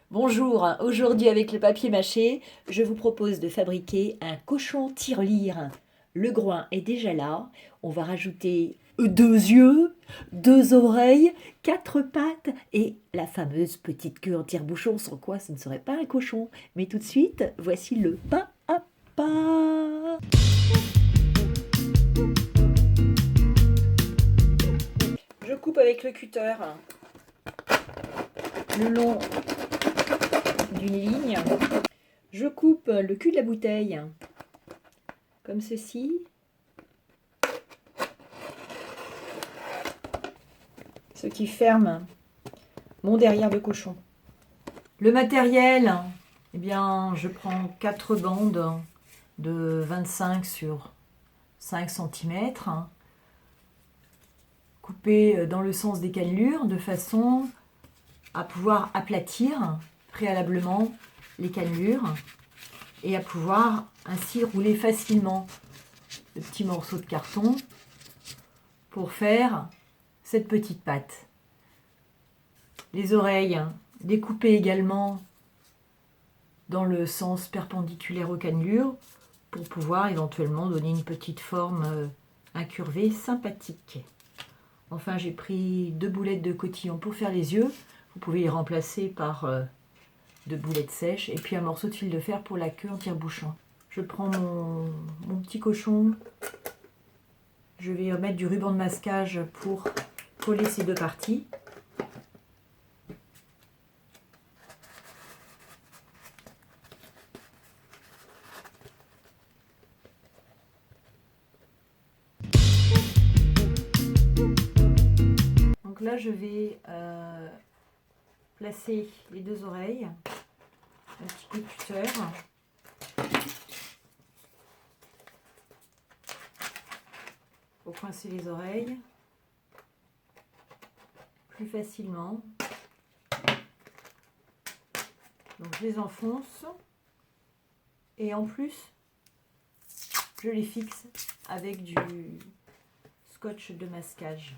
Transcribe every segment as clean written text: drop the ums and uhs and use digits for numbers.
Bonjour, aujourd'hui avec le papier mâché, je vous propose de fabriquer un cochon tirelire. Le groin est déjà là, on va rajouter deux yeux, deux oreilles, quatre pattes et la fameuse petite queue en tire-bouchon, sans quoi ce ne serait pas un cochon. Mais tout de suite, voici le pas à pas. Je coupe avec le cutter le long d'une ligne. Je coupe le cul de la bouteille comme ceci, ce qui ferme mon derrière de cochon. Le matériel, eh bien, je prends 4 bandes de 25 sur 5 cm, coupées dans le sens des cannelures de façon à pouvoir aplatir préalablement les cannelures et à pouvoir ainsi rouler facilement le petit morceau de carton pour faire cette petite patte. Les oreilles découpées également dans le sens perpendiculaire aux cannelures pour pouvoir éventuellement donner une petite forme incurvée sympathique. Enfin, j'ai pris 2 boulettes de cotillon pour faire les yeux. Vous pouvez les remplacer par 2 boulettes sèches et puis un morceau de fil de fer pour la queue en tire-bouchon. Je prends mon petit cochon. Je vais mettre du ruban de masquage pour coller ces deux parties. Donc là, je vais placer les deux oreilles, un petit coup de cutter. Pour coincer les oreilles plus facilement. Donc je les enfonce et en plus je les fixe avec du scotch de masquage.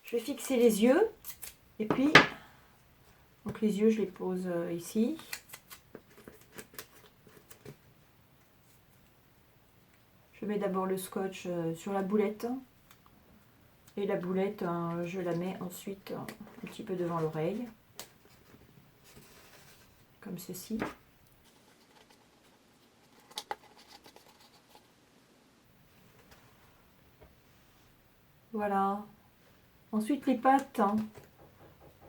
Je vais fixer les yeux et puis donc les yeux je les pose ici. Je mets d'abord le scotch sur la boulette et la boulette je la mets ensuite un petit peu devant l'oreille comme ceci. Voilà. Ensuite les pattes,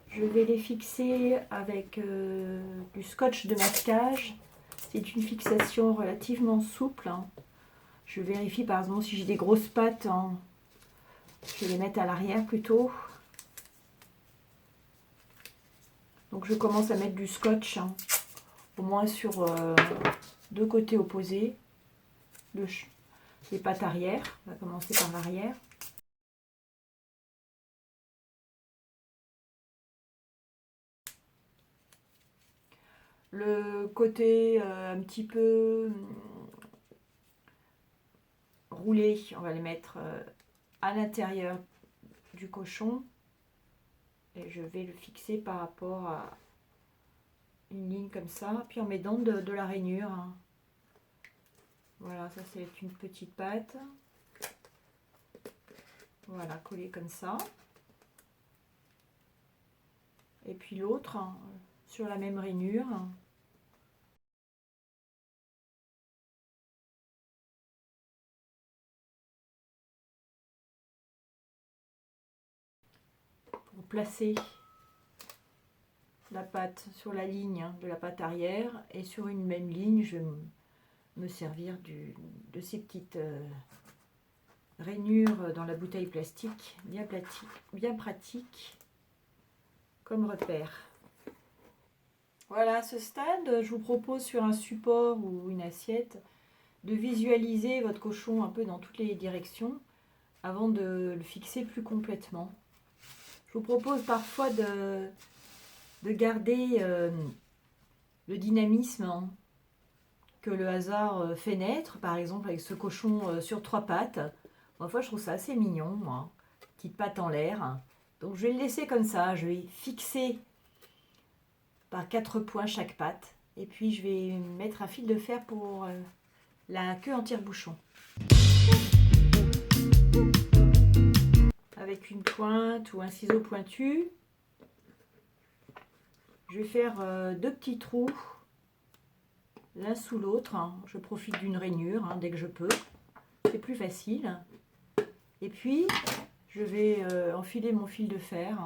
je vais les fixer avec du scotch de masquage. C'est une fixation relativement souple. Je vérifie par exemple si j'ai des grosses pattes, je vais les mettre à l'arrière plutôt. Donc je commence à mettre du scotch, au moins sur deux côtés opposés. Les pattes arrière, on va commencer par l'arrière. Le côté un petit peu roulé, on va les mettre à l'intérieur du cochon. Et je vais le fixer par rapport à une ligne comme ça. Puis en mettant de la rainure. Voilà, ça c'est une petite patte. Voilà, collé comme ça. Et puis l'autre sur la même rainure. Pour placer la patte sur la ligne de la patte arrière et sur une même ligne, je vais me servir de ces petites rainures dans la bouteille plastique, bien pratique comme repère. Voilà, à ce stade, je vous propose sur un support ou une assiette de visualiser votre cochon un peu dans toutes les directions avant de le fixer plus complètement. Je vous propose parfois de garder le dynamisme hein, que le hasard fait naître, par exemple avec ce cochon sur 3 pattes. Parfois, je trouve ça assez mignon, moi. Petite patte en l'air. Donc, je vais le laisser comme ça. Je vais fixer par 4 points chaque patte. Et puis, je vais mettre un fil de fer pour la queue en tire-bouchon. Avec une pointe ou un ciseau pointu, je vais faire 2 petits trous l'un sous l'autre. Je profite d'une rainure dès que je peux. C'est plus facile. Et puis, je vais enfiler mon fil de fer.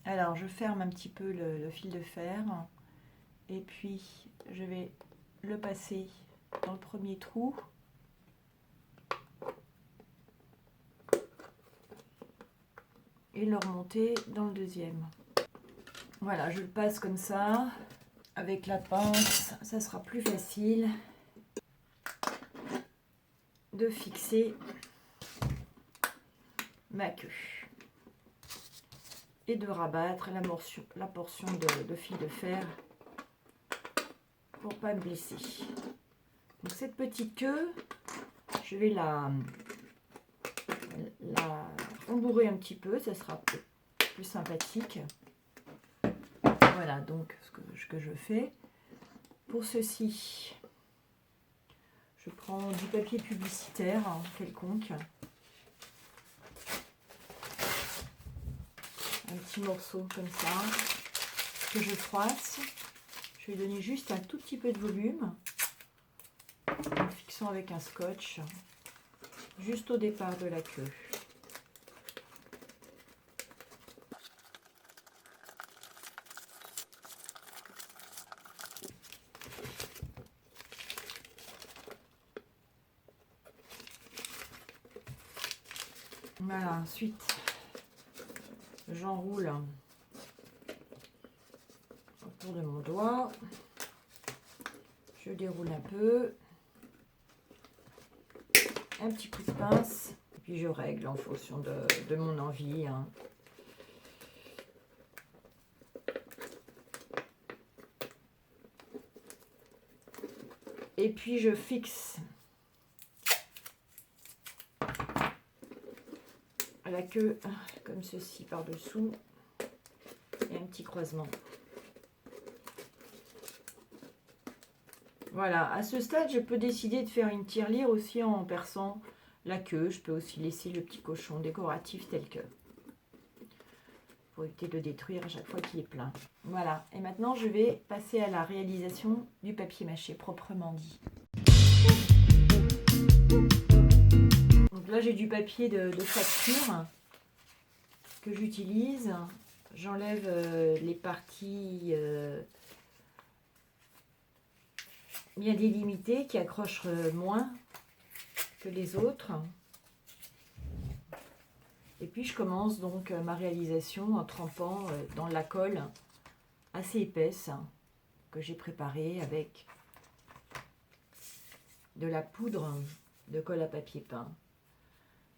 Alors, je ferme un petit peu le fil de fer. Et puis, je vais le passer dans le premier trou. Et le remonter dans le deuxième. Voilà, je le passe comme ça. Avec la pince, ça sera plus facile de fixer ma queue et de rabattre la portion de fil de fer pour pas me blesser. Donc cette petite queue, je vais la rembourrer un petit peu, ça sera plus sympathique. Voilà donc ce que je fais. Pour ceci, je prends du papier publicitaire quelconque. Un petit morceau comme ça que je froisse. Je vais donner juste un tout petit peu de volume en fixant avec un scotch juste au départ de la queue. Voilà, ensuite j'enroule autour de mon doigt, je déroule un peu, un petit coup de pince, et puis je règle en fonction de mon envie. Et puis je fixe la queue comme ceci par dessous et un petit croisement. Voilà, à ce stade je peux décider de faire une tirelire aussi en perçant la queue. Je peux aussi laisser le petit cochon décoratif tel que, pour éviter de le détruire à chaque fois qu'il est plein. Voilà, et maintenant je vais passer à la réalisation du papier mâché proprement dit. Donc là j'ai du papier de facture que j'utilise. J'enlève les parties bien délimitées qui accrochent moins que les autres. Et puis je commence donc ma réalisation en trempant dans la colle assez épaisse que j'ai préparée avec de la poudre de colle à papier peint.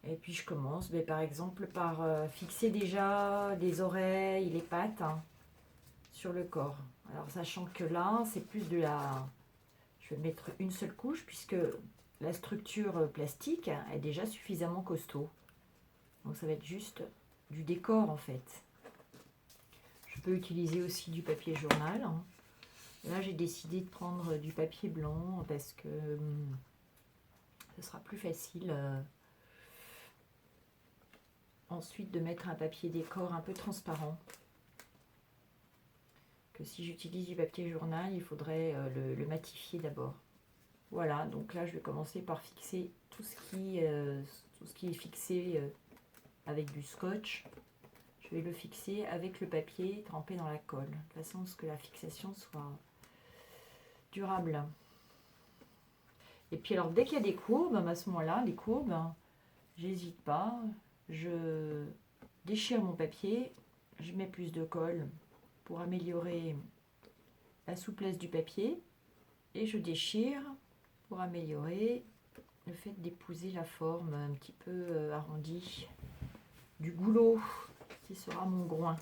Et puis je commence par exemple par fixer déjà les oreilles, les pattes sur le corps. Alors sachant que là c'est plus de la... Je vais mettre une seule couche puisque la structure plastique est déjà suffisamment costaud. Donc ça va être juste du décor en fait. Je peux utiliser aussi du papier journal. Là j'ai décidé de prendre du papier blanc parce que ce sera plus facile ensuite de mettre un papier décor un peu transparent. Que si j'utilise du papier journal, il faudrait le matifier d'abord. Voilà, donc là je vais commencer par fixer tout ce qui est fixé avec du scotch. Je vais le fixer avec le papier trempé dans la colle, de façon à ce que la fixation soit durable. Et puis alors dès qu'il y a des courbes, à ce moment-là, les courbes, j'hésite pas, je déchire mon papier, je mets plus de colle pour améliorer la souplesse du papier et je déchire pour améliorer le fait d'épouser la forme un petit peu arrondie du goulot qui sera mon groin.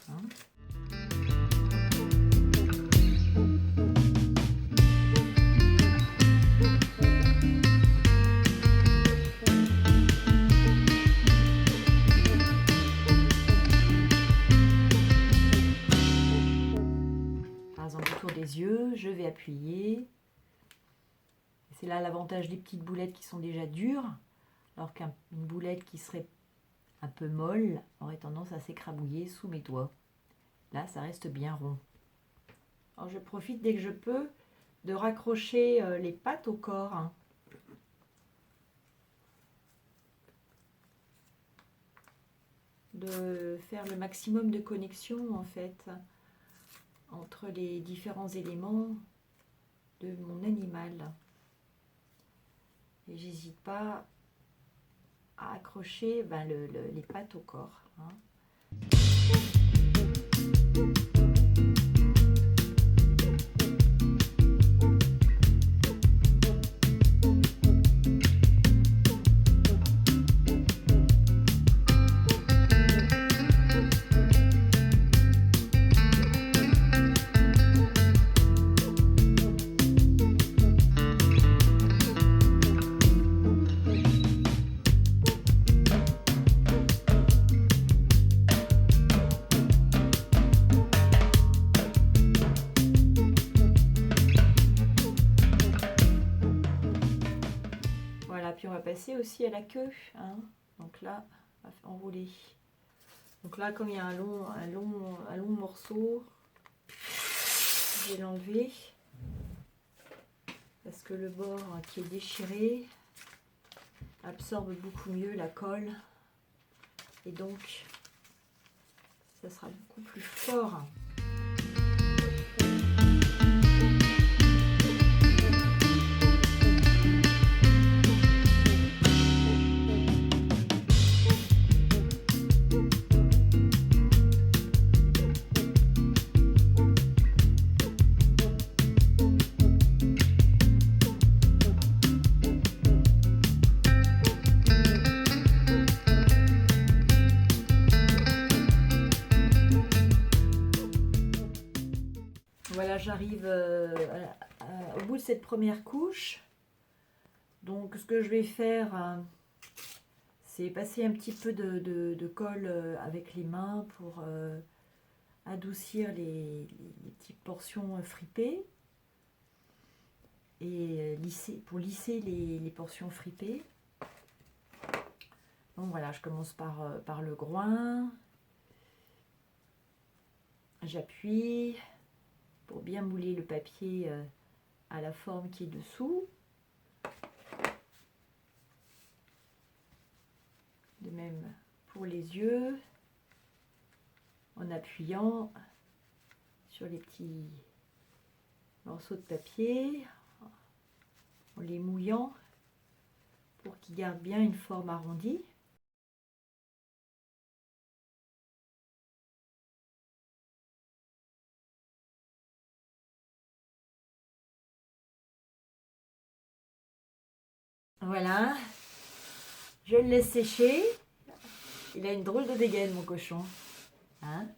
yeux, je vais appuyer. C'est là l'avantage des petites boulettes qui sont déjà dures, alors qu'une boulette qui serait un peu molle aurait tendance à s'écrabouiller sous mes doigts. Là, ça reste bien rond. Alors, je profite dès que je peux de raccrocher les pattes au corps. Hein. De faire le maximum de connexion en fait entre les différents éléments de mon animal. Et j'hésite pas à accrocher les pattes au corps. Hein. Puis on va passer aussi à la queue. Hein. Donc là, on va enrouler. Donc là, comme il y a un long morceau, je vais l'enlever. Parce que le bord qui est déchiré absorbe beaucoup mieux la colle. Et donc, ça sera beaucoup plus fort. Voilà, j'arrive au bout de cette première couche. Donc, ce que je vais faire, c'est passer un petit peu de colle avec les mains pour adoucir les petites portions fripées. Et pour lisser les portions fripées. Donc voilà, je commence par le groin. J'appuie pour bien mouler le papier à la forme qui est dessous. De même pour les yeux, en appuyant sur les petits morceaux de papier, en les mouillant pour qu'ils gardent bien une forme arrondie. Voilà, je le laisse sécher. Il a une drôle de dégaine, mon cochon. Hein?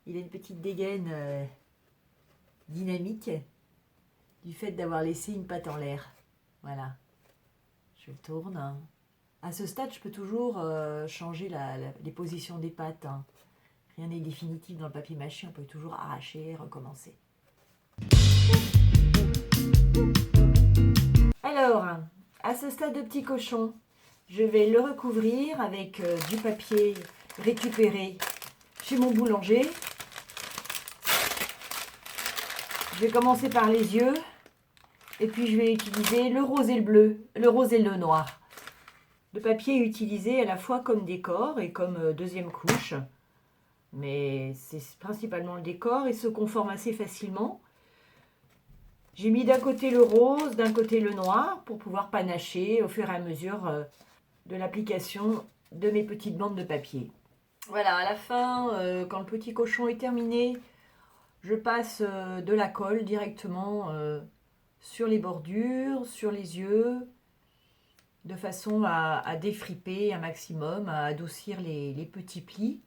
Il a une petite dégaine dynamique du fait d'avoir laissé une patte en l'air. Voilà, je tourne. Hein. À ce stade, je peux toujours changer les positions des pattes. Hein. Rien n'est définitif dans le papier mâché, on peut toujours arracher et recommencer. Alors, à ce stade de petit cochon, je vais le recouvrir avec du papier récupéré chez mon boulanger. Je vais commencer par les yeux et puis je vais utiliser le rose et le bleu, le rose et le noir. Le papier est utilisé à la fois comme décor et comme deuxième couche, mais c'est principalement le décor et se conforme assez facilement. J'ai mis d'un côté le rose, d'un côté le noir pour pouvoir panacher au fur et à mesure de l'application de mes petites bandes de papier. Voilà, à la fin, quand le petit cochon est terminé, je passe de la colle directement sur les bordures, sur les yeux, de façon à défriper un maximum, à adoucir les petits plis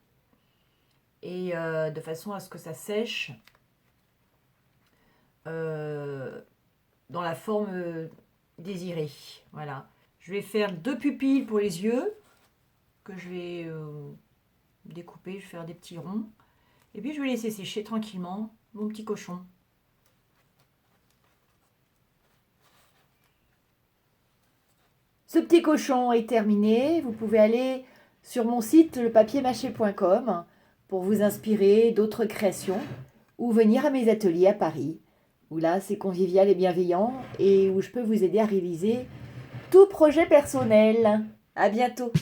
et de façon à ce que ça sèche dans la forme désirée. Voilà. Je vais faire 2 pupilles pour les yeux que je vais découper, je vais faire des petits ronds. Et puis je vais laisser sécher tranquillement mon petit cochon. Ce petit cochon est terminé. Vous pouvez aller sur mon site lepapiermâché.com pour vous inspirer d'autres créations ou venir à mes ateliers à Paris, où là c'est convivial et bienveillant et où je peux vous aider à réaliser tout projet personnel. À bientôt.